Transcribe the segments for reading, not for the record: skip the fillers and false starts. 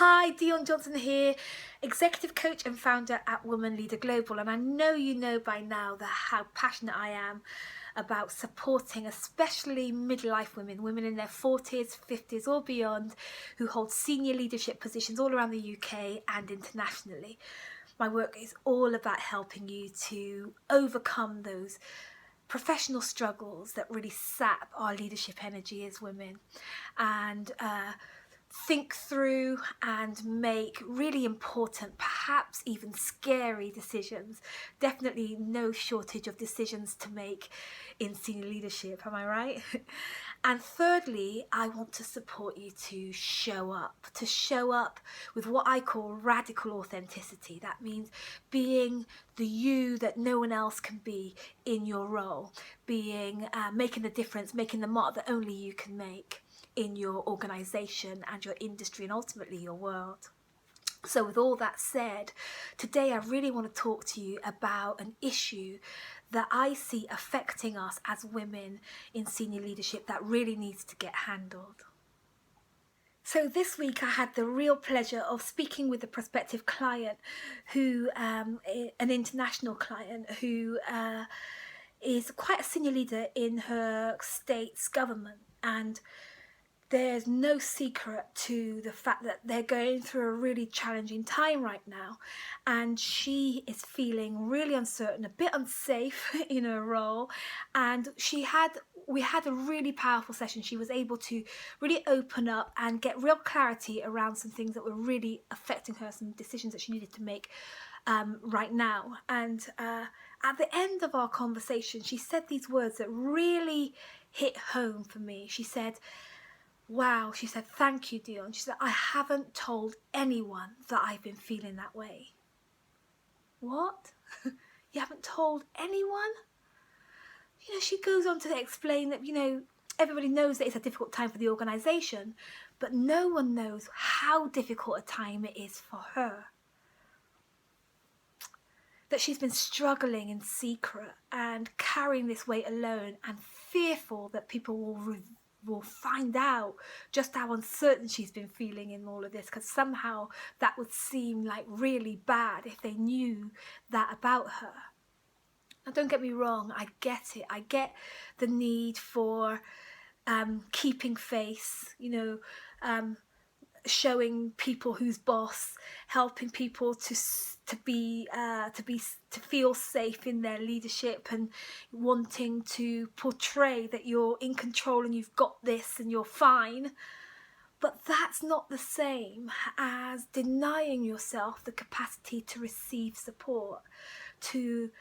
Hi, Dion Johnson here, executive coach and founder at Woman Leader Global, and I know you know by now how passionate I am about supporting especially midlife women in their 40s, 50s or beyond who hold senior leadership positions all around the UK and internationally. My work is all about helping you to overcome those professional struggles that really sap our leadership energy as women, and think through and make really important, perhaps even scary decisions. Definitely no shortage of decisions to make in senior leadership, am I right? And thirdly, I want to support you to show up with what I call radical authenticity. That means being the you that no one else can be in your role, being making the difference, making the mark that only you can make in your organisation and your industry and ultimately your world. So with all that said, today I really want to talk to you about an issue that I see affecting us as women in senior leadership that really needs to get handled. So this week I had the real pleasure of speaking with a prospective client who, an international client who is quite a senior leader in her state's government, and there's no secret to the fact that they're going through a really challenging time right now, and she is feeling really uncertain, a bit unsafe in her role. And we had a really powerful session. She was able to really open up and get real clarity around some things that were really affecting her, some decisions that she needed to make right now. And at the end of our conversation, she said these words that really hit home for me. She said, "Wow," she said, "thank you, Dion." She said, "I haven't told anyone that I've been feeling that way." What? You haven't told anyone? She goes on to explain that, everybody knows that it's a difficult time for the organisation, but no one knows how difficult a time it is for her. That she's been struggling in secret and carrying this weight alone, and fearful that people will find out just how uncertain she's been feeling in all of this, because somehow that would seem like really bad if they knew that about her. Now, don't get me wrong, I get it. I get the need for keeping face, showing people who's boss, helping people to feel safe in their leadership, and wanting to portray that you're in control and you've got this and you're fine. But that's not the same as denying yourself the capacity to receive support, to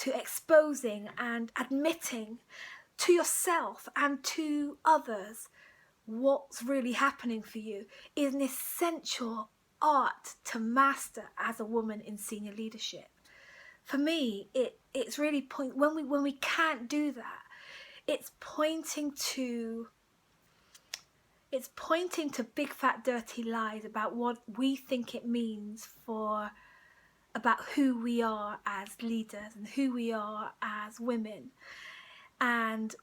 exposing and admitting to yourself and to others what's really happening for you is an essential art to master as a woman in senior leadership. For me, it's really when we can't do that, it's pointing to big fat dirty lies about what we think it means about who we are as leaders and who we are as women, and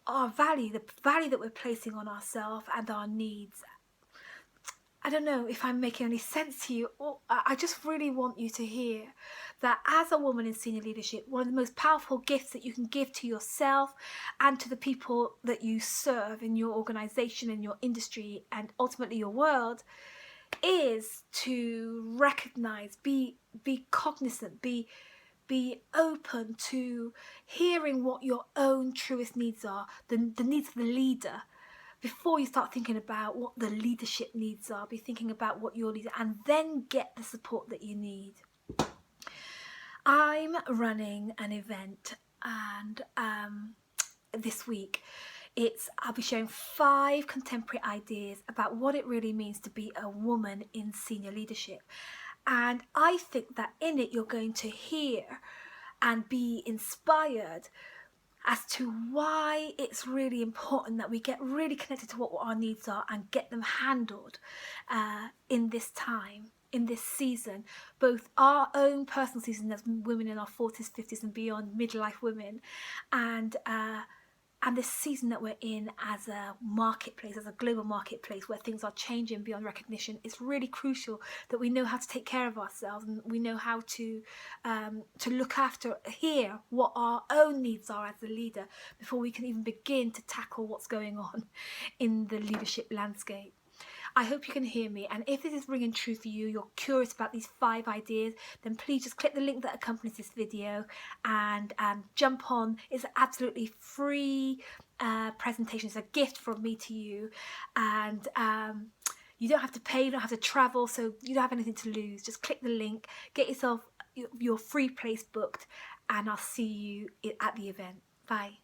our value, the value that we're placing on ourselves and our needs. I don't know if I'm making any sense to you, or I just really want you to hear that as a woman in senior leadership, one of the most powerful gifts that you can give to yourself and to the people that you serve in your organisation, in your industry, and ultimately your world, is to recognise, be cognizant, be open to hearing what your own truest needs are, the needs of the leader. Before you start thinking about what the leadership needs are, be thinking about what your leader, and then get the support that you need. I'm running an event, and this week I'll be sharing 5 contemporary ideas about what it really means to be a woman in senior leadership. And I think that in it you're going to hear and be inspired as to why it's really important that we get really connected to what our needs are and get them handled in this time, in this season, both our own personal season as women in our 40s, 50s and beyond, midlife women, and And this season that we're in as a marketplace, as a global marketplace where things are changing beyond recognition, it's really crucial that we know how to take care of ourselves, and we know how to look after, hear what our own needs are as a leader before we can even begin to tackle what's going on in the leadership landscape. I hope you can hear me, and if this is ringing true for you, you're curious about these 5 ideas, then please just click the link that accompanies this video and jump on. It's an absolutely free presentation. It's a gift from me to you, and you don't have to pay, you don't have to travel, so you don't have anything to lose. Just click the link, get yourself your free place booked, and I'll see you at the event. Bye.